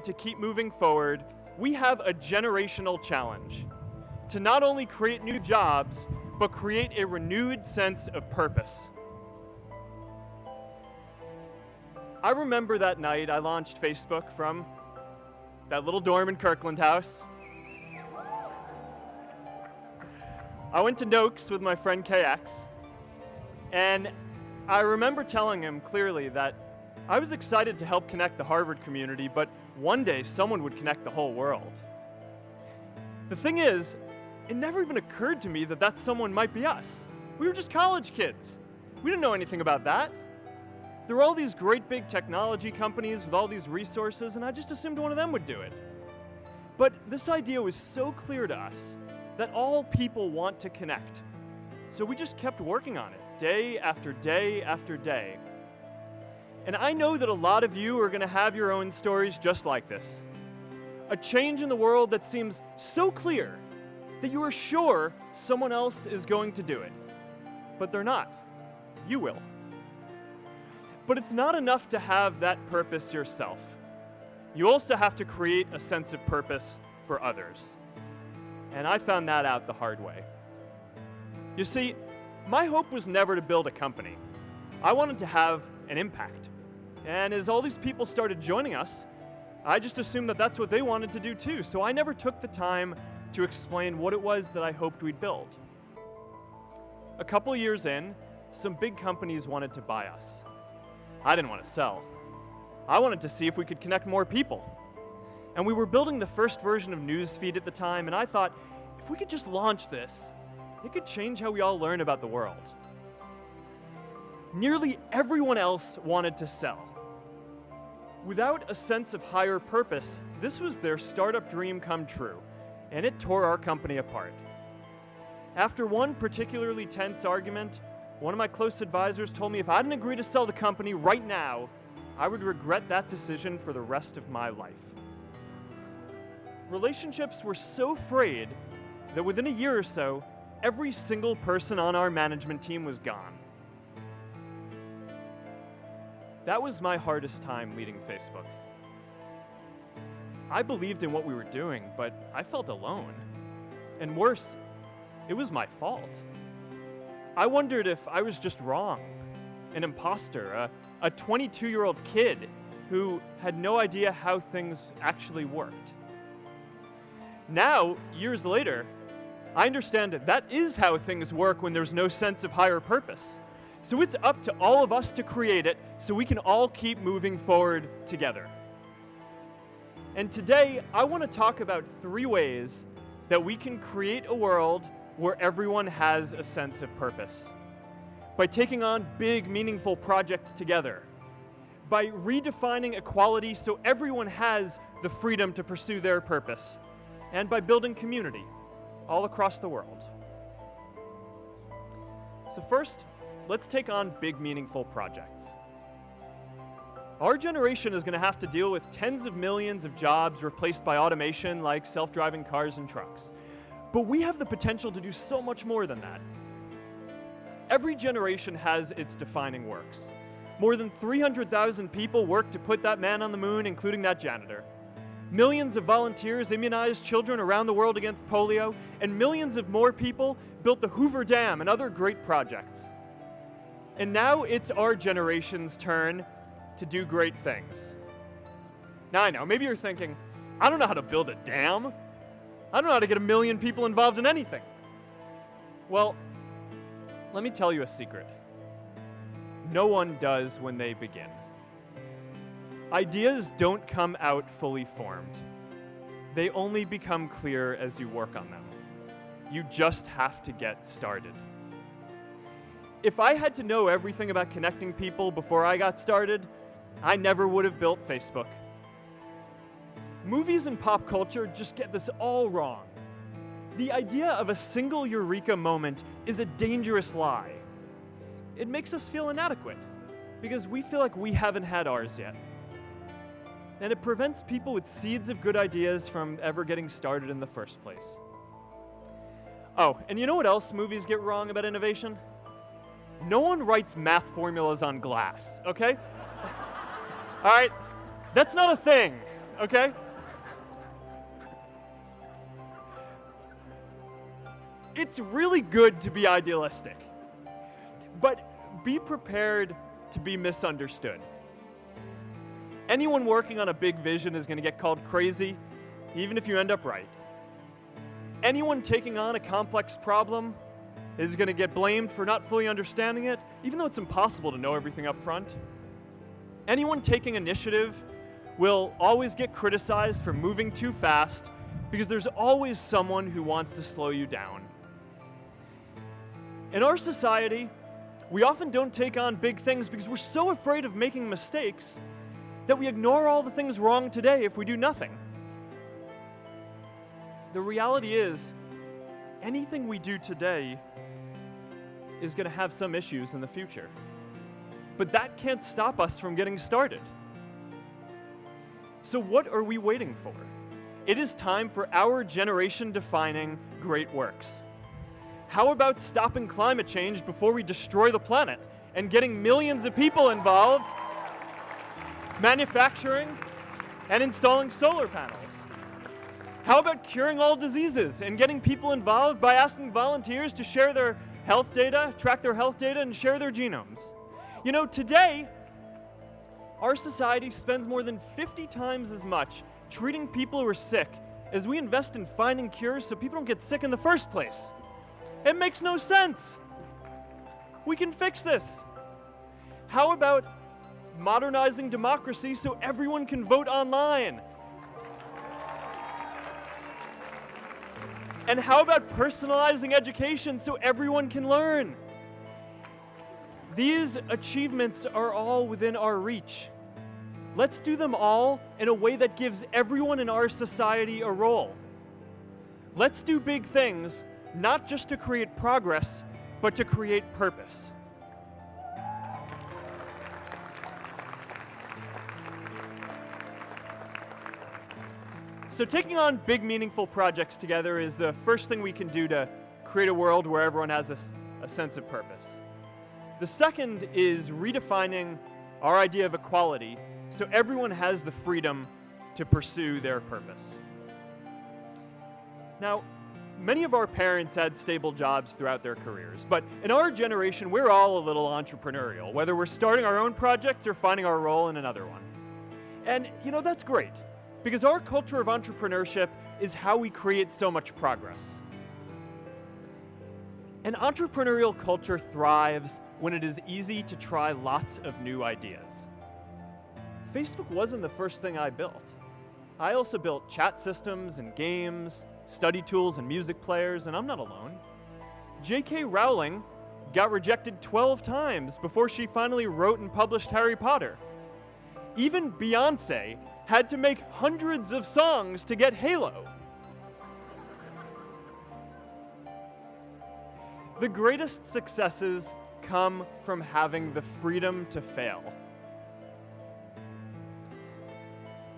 to keep moving forward, we have a generational challenge to not only create new jobs, but create a renewed sense of purpose. I remember that night I launched Facebook from that little dorm in Kirkland House. I went to Noakes with my friend KX, and I remember telling him clearly that I was excited to help connect the Harvard community, but one day someone would connect the whole world. The thing is, it never even occurred to me that that someone might be us. We were just college kids. We didn't know anything about that. There were all these great big technology companies with all these resources, and I just assumed one of them would do it. But this idea was so clear to us that all people want to connect. So we just kept working on it, day after day after day. And I know that a lot of you are going to have your own stories just like this. A change in the world that seems so clear that you are sure someone else is going to do it. But they're not. You will. But it's not enough to have that purpose yourself. You also have to create a sense of purpose for others. And I found that out the hard way. You see, my hope was never to build a company. I wanted to have an impact. And as all these people started joining us, I just assumed that that's what they wanted to do too. So I never took the time to explain what it was that I hoped we'd build. A couple years in, some big companies wanted to buy us. I didn't want to sell. I wanted to see if we could connect more people. And we were building the first version of Newsfeed at the time, and I thought, if we could just launch this, it could change how we all learn about the world. Nearly everyone else wanted to sell. Without a sense of higher purpose, this was their startup dream come true, and it tore our company apart. After one particularly tense argument, one of my close advisors told me if I didn't agree to sell the company right now, I would regret that decision for the rest of my life. Relationships were so frayed that within a year or so, every single person on our management team was gone. That was my hardest time leading Facebook. I believed in what we were doing, but I felt alone. And worse, it was my fault. I wondered if I was just wrong, an imposter, a 22-year-old kid who had no idea how things actually worked. Now, years later, I understand that is how things work when there's no sense of higher purpose. So it's up to all of us to create it so we can all keep moving forward together. And today, I want to talk about 3 ways that we can create a world where everyone has a sense of purpose. By taking on big, meaningful projects together. By redefining equality so everyone has the freedom to pursue their purpose. And by building community all across the world. So first, let's take on big, meaningful projects. Our generation is going to have to deal with tens of millions of jobs replaced by automation like self-driving cars and trucks. But we have the potential to do so much more than that. Every generation has its defining works. More than 300,000 people worked to put that man on the moon, including that janitor. Millions of volunteers immunized children around the world against polio, and millions of more people built the Hoover Dam and other great projects. And now it's our generation's turn to do great things. Now I know, maybe you're thinking, I don't know how to build a dam. I don't know how to get 1 million people involved in anything. Well, let me tell you a secret. No one does when they begin. Ideas don't come out fully formed. They only become clear as you work on them. You just have to get started. If I had to know everything about connecting people before I got started, I never would have built Facebook. Movies and pop culture just get this all wrong. The idea of a single eureka moment is a dangerous lie. It makes us feel inadequate because we feel like we haven't had ours yet. And it prevents people with seeds of good ideas from ever getting started in the first place. Oh, and you know what else movies get wrong about innovation? No one writes math formulas on glass, okay? All right, that's not a thing. okay? It's really good to be idealistic, but be prepared to be misunderstood. Anyone working on a big vision is going to get called crazy, even if you end up right. Anyone taking on a complex problem is going to get blamed for not fully understanding it, even though it's impossible to know everything up front. Anyone taking initiative will always get criticized for moving too fast because there's always someone who wants to slow you down. In our society, we often don't take on big things because we're so afraid of making mistakes that we ignore all the things wrong today if we do nothing. The reality is, anything we do today is going to have some issues in the future. But that can't stop us from getting started. So what are we waiting for? It is time for our generation-defining great works. How about stopping climate change before we destroy the planet and getting millions of people involved, manufacturing and installing solar panels? How about curing all diseases and getting people involved by asking volunteers to share their health data, track their health data, and share their genomes? You know, today, our society spends more than 50 times as much treating people who are sick as we invest in finding cures so people don't get sick in the first place. It makes no sense. We can fix this. How about modernizing democracy so everyone can vote online? And how about personalizing education so everyone can learn? These achievements are all within our reach. Let's do them all in a way that gives everyone in our society a role. Let's do big things, not just to create progress, but to create purpose. So taking on big, meaningful projects together is the first thing we can do to create a world where everyone has a sense of purpose. The second is redefining our idea of equality so everyone has the freedom to pursue their purpose. Now, many of our parents had stable jobs throughout their careers, but in our generation, we're all a little entrepreneurial, whether we're starting our own projects or finding our role in another one. And, you know, that's great, because our culture of entrepreneurship is how we create so much progress. An entrepreneurial culture thrives when it is easy to try lots of new ideas. Facebook wasn't the first thing I built. I also built chat systems and games, study tools and music players, and I'm not alone. J.K. Rowling got rejected 12 times before she finally wrote and published Harry Potter. Even Beyoncé had to make hundreds of songs to get Halo. The greatest successes come from having the freedom to fail.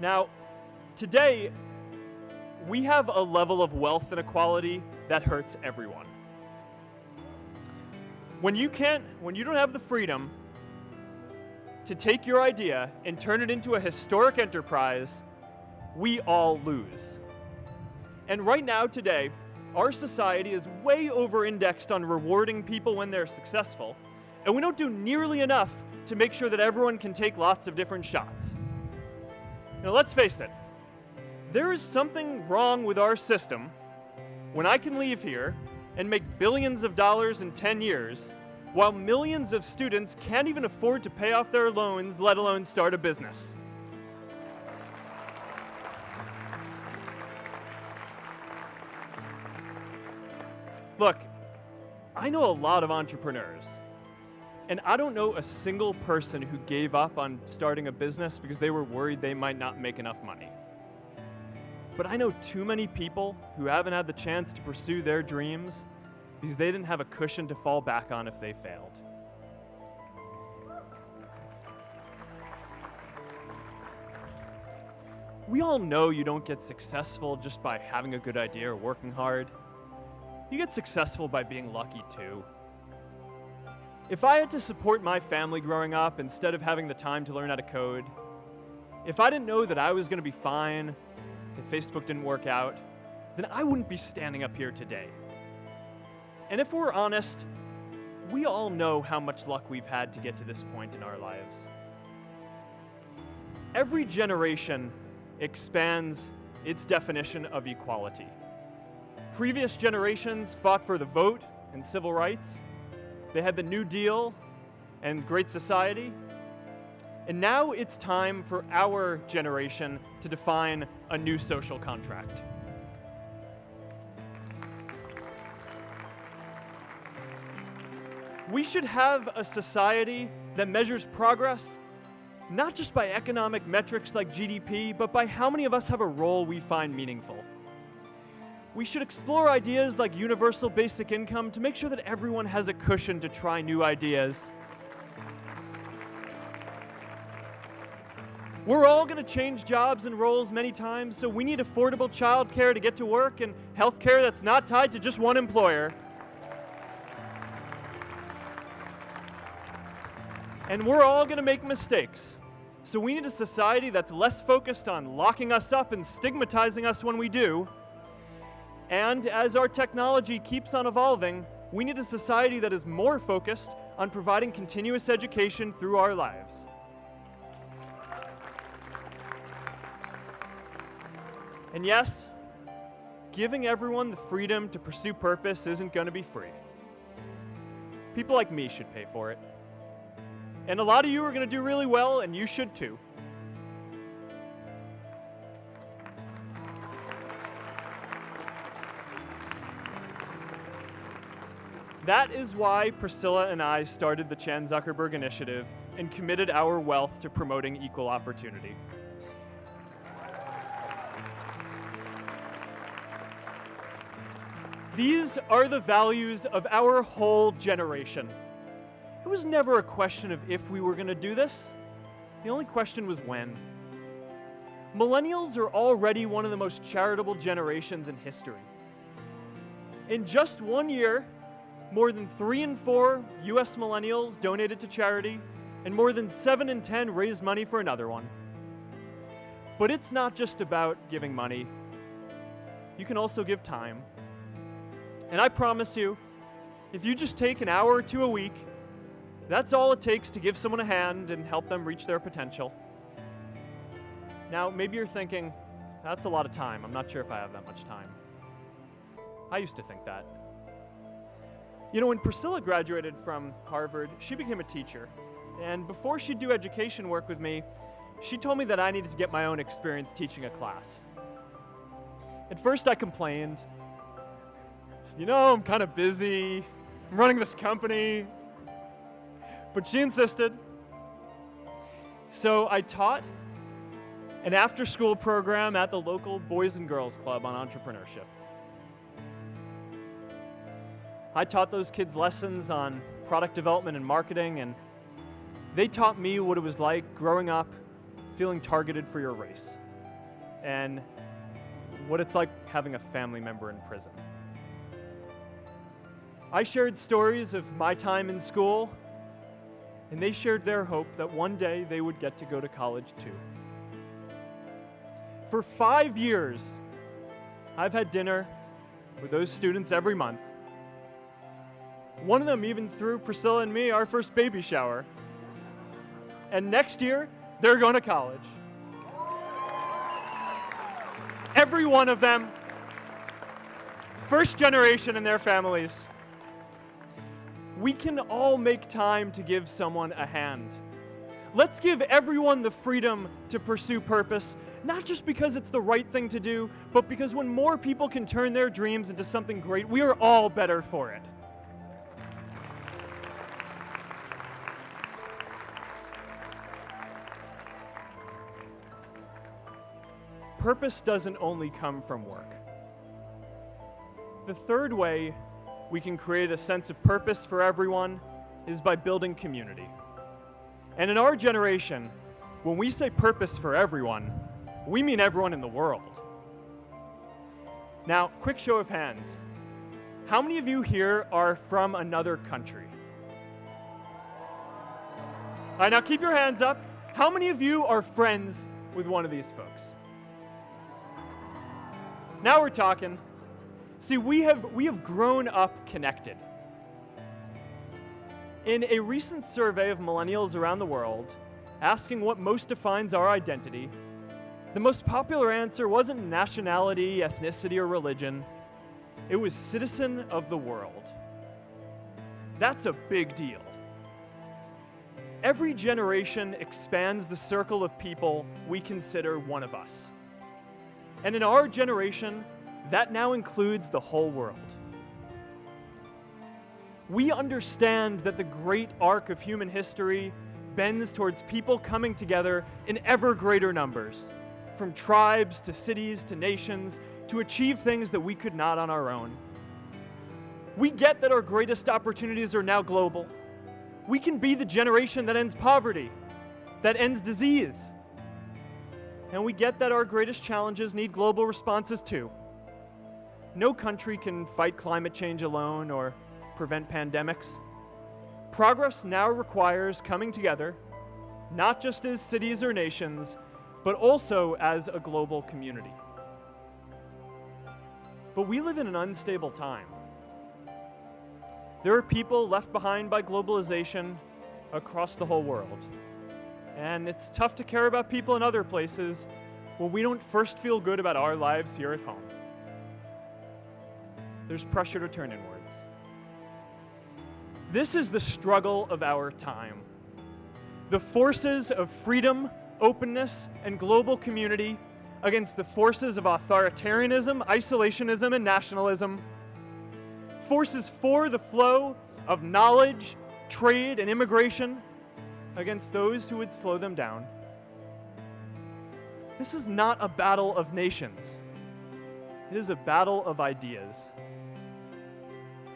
Now, today, we have a level of wealth inequality that hurts everyone. When you don't have the freedom to take your idea and turn it into a historic enterprise, we all lose. And right now, today, our society is way over-indexed on rewarding people when they're successful, and we don't do nearly enough to make sure that everyone can take lots of different shots. Now, let's face it. There is something wrong with our system when I can leave here and make billions of dollars in 10 years, while millions of students can't even afford to pay off their loans, let alone start a business. Look, I know a lot of entrepreneurs, and I don't know a single person who gave up on starting a business because they were worried they might not make enough money. But I know too many people who haven't had the chance to pursue their dreams because they didn't have a cushion to fall back on if they failed. We all know you don't get successful just by having a good idea or working hard. You get successful by being lucky too. If I had to support my family growing up instead of having the time to learn how to code, If I didn't know that I was going to be fine if Facebook didn't work out, then I wouldn't be standing up here today. And if we're honest, we all know how much luck we've had to get to this point in our lives. Every generation expands its definition of equality. Previous generations fought for the vote and civil rights. They had the New Deal and Great Society. And now it's time for our generation to define a new social contract. We should have a society that measures progress not just by economic metrics like GDP, but by how many of us have a role we find meaningful. We should explore ideas like universal basic income to make sure that everyone has a cushion to try new ideas. We're all going to change jobs and roles many times, so we need affordable childcare to get to work and healthcare that's not tied to just one employer. And we're all going to make mistakes. So we need a society that's less focused on locking us up and stigmatizing us when we do. And as our technology keeps on evolving, we need a society that is more focused on providing continuous education through our lives. And yes, giving everyone the freedom to pursue purpose isn't going to be free. People like me should pay for it. And a lot of you are going to do really well, and you should too. That is why Priscilla and I started the Chan Zuckerberg Initiative and committed our wealth to promoting equal opportunity. These are the values of our whole generation. It was never a question of if we were going to do this. The only question was when. Millennials are already one of the most charitable generations in history. In just 1 year, more than 3 in 4 US millennials donated to charity, and more than 7 in 10 raised money for another one. But it's not just about giving money. You can also give time. And I promise you, if you just take an hour or two a week, that's all it takes to give someone a hand and help them reach their potential. Now, maybe you're thinking, that's a lot of time. I'm not sure if I have that much time. I used to think that. You know, when Priscilla graduated from Harvard, she became a teacher. And before she'd do education work with me, she told me that I needed to get my own experience teaching a class. At first I complained. I said, I'm kind of busy. I'm running this company. But she insisted. So I taught an after-school program at the local Boys and Girls Club on entrepreneurship. I taught those kids lessons on product development and marketing, and they taught me what it was like growing up feeling targeted for your race, and what it's like having a family member in prison. I shared stories of my time in school, and they shared their hope that one day they would get to go to college too. For 5 years, I've had dinner with those students every month. One of them even threw Priscilla and me our first baby shower. And next year, they're going to college. Every one of them, first generation in their families. We can all make time to give someone a hand. Let's give everyone the freedom to pursue purpose, not just because it's the right thing to do, but because when more people can turn their dreams into something great, we are all better for it. Purpose doesn't only come from work. The third way we can create a sense of purpose for everyone is by building community. And in our generation, when we say purpose for everyone, we mean everyone in the world. Now, quick show of hands. How many of you here are from another country? All right, now keep your hands up. How many of you are friends with one of these folks. Now we're talking. See, we have grown up connected. In a recent survey of millennials around the world, asking what most defines our identity, the most popular answer wasn't nationality, ethnicity, or religion. It was citizen of the world. That's a big deal. Every generation expands the circle of people we consider one of us. And in our generation, that now includes the whole world. We understand that the great arc of human history bends towards people coming together in ever greater numbers, from tribes to cities to nations, to achieve things that we could not on our own. We get that our greatest opportunities are now global. We can be the generation that ends poverty, that ends disease. And we get that our greatest challenges need global responses too. No country can fight climate change alone or prevent pandemics. Progress now requires coming together, not just as cities or nations, but also as a global community. But we live in an unstable time. There are people left behind by globalization across the whole world. And it's tough to care about people in other places when we don't first feel good about our lives here at home. There's pressure to turn inwards. This is the struggle of our time. The forces of freedom, openness, and global community against the forces of authoritarianism, isolationism, and nationalism. Forces for the flow of knowledge, trade, and immigration against those who would slow them down. This is not a battle of nations. It is a battle of ideas.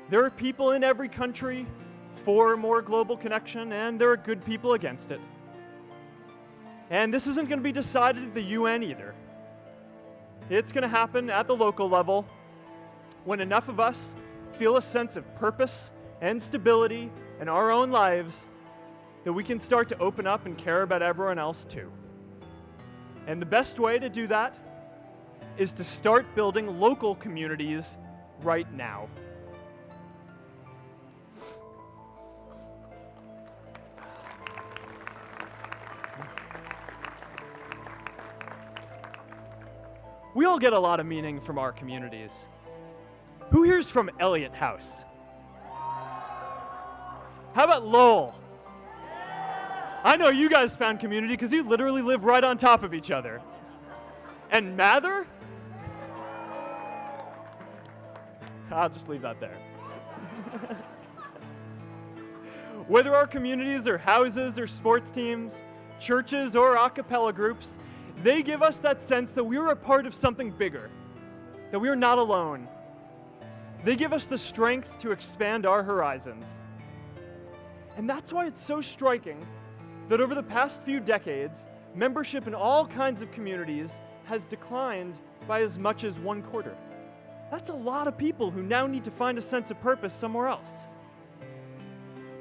There are people in every country for more global connection, and there are good people against it. And this isn't going to be decided at the UN either. It's going to happen at the local level when enough of us feel a sense of purpose and stability in our own lives that we can start to open up and care about everyone else too. And the best way to do that is to start building local communities right now. We all get a lot of meaning from our communities. Who here's from Elliott House? How about Lowell? I know you guys found community because you literally live right on top of each other. And Mather? I'll just leave that there. Whether our communities are houses or sports teams, churches or a cappella groups, they give us that sense that we are a part of something bigger, that we are not alone. They give us the strength to expand our horizons. And that's why it's so striking that over the past few decades, membership in all kinds of communities has declined by as much as 1/4. That's a lot of people who now need to find a sense of purpose somewhere else.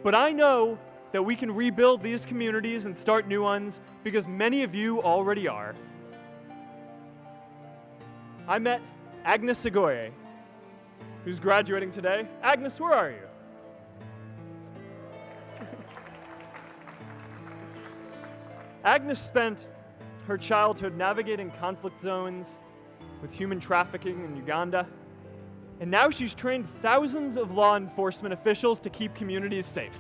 But I know that we can rebuild these communities and start new ones because many of you already are. I met Agnes Agoye, who's graduating today. Agnes, where are you? Agnes spent her childhood navigating conflict zones with human trafficking in Uganda, and now she's trained thousands of law enforcement officials to keep communities safe.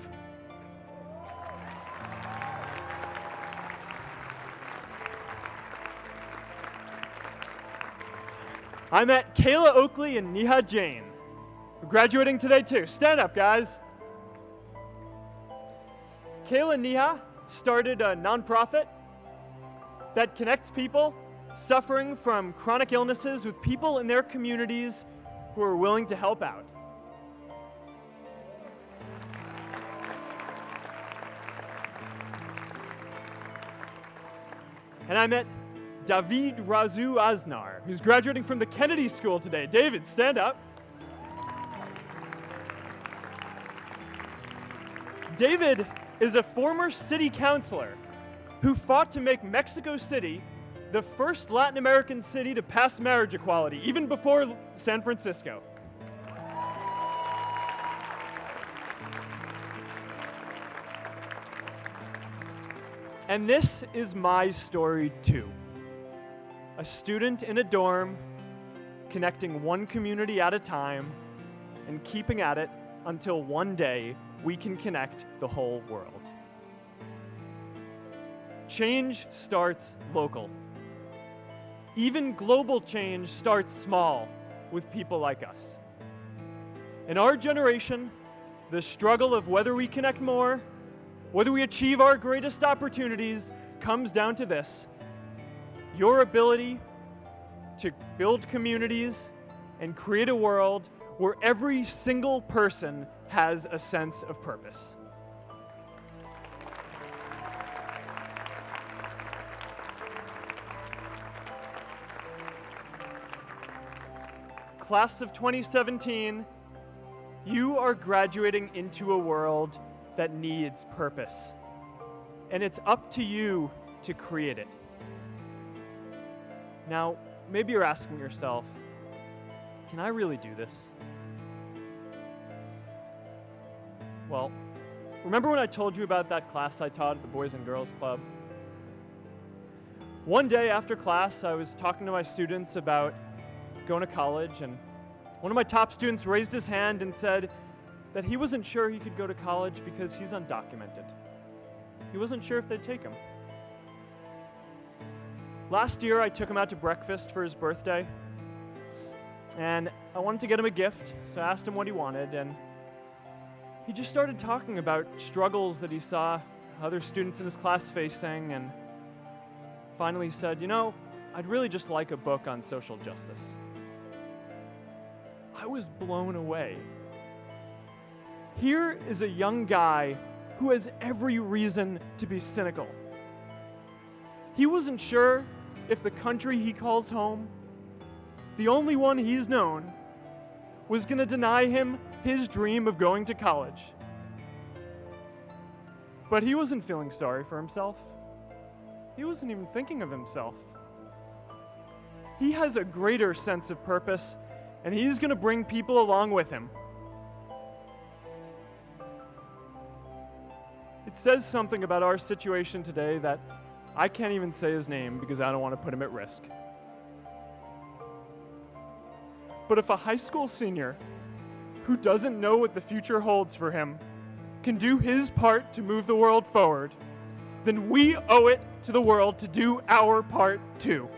I met Kayla Oakley and Neha Jain, who are graduating today too. Stand up, guys. Kayla and Neha started a nonprofit that connects people suffering from chronic illnesses with people in their communities who are willing to help out. And I met David Razu Aznar, who's graduating from the Kennedy School today. David, stand up. David is a former city councilor who fought to make Mexico City the first Latin American city to pass marriage equality, even before San Francisco. And this is my story too. A student in a dorm, connecting one community at a time, and keeping at it until one day we can connect the whole world. Change starts local. Even global change starts small with people like us. In our generation, the struggle of whether we connect more, whether we achieve our greatest opportunities, comes down to this: your ability to build communities and create a world where every single person has a sense of purpose. Class of 2017, you are graduating into a world that needs purpose, and it's up to you to create it. Now, maybe you're asking yourself, can I really do this? Well, remember when I told you about that class I taught at the Boys and Girls Club? One day after class, I was talking to my students about going to college, and one of my top students raised his hand and said that he wasn't sure he could go to college because he's undocumented. He wasn't sure if they'd take him. Last year, I took him out to breakfast for his birthday, and I wanted to get him a gift, so I asked him what he wanted, and he just started talking about struggles that he saw other students in his class facing, and finally said, I'd really just like a book on social justice. I was blown away. Here is a young guy who has every reason to be cynical. He wasn't sure if the country he calls home, the only one he's known, was going to deny him his dream of going to college. But he wasn't feeling sorry for himself. He wasn't even thinking of himself. He has a greater sense of purpose, and he's going to bring people along with him. It says something about our situation today that I can't even say his name because I don't want to put him at risk. But if a high school senior who doesn't know what the future holds for him can do his part to move the world forward, then we owe it to the world to do our part too.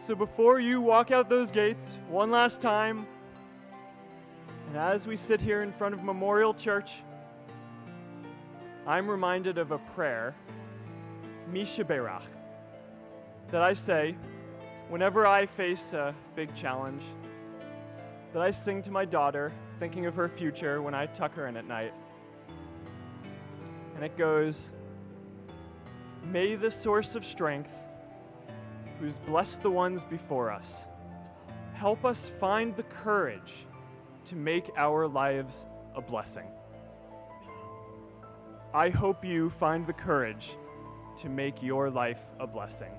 So before you walk out those gates one last time, and as we sit here in front of Memorial Church, I'm reminded of a prayer, Misha Berach, that I say whenever I face a big challenge, that I sing to my daughter, thinking of her future when I tuck her in at night. And it goes, "May the source of strength, who's blessed the ones before us, help us find the courage to make our lives a blessing." I hope you find the courage to make your life a blessing.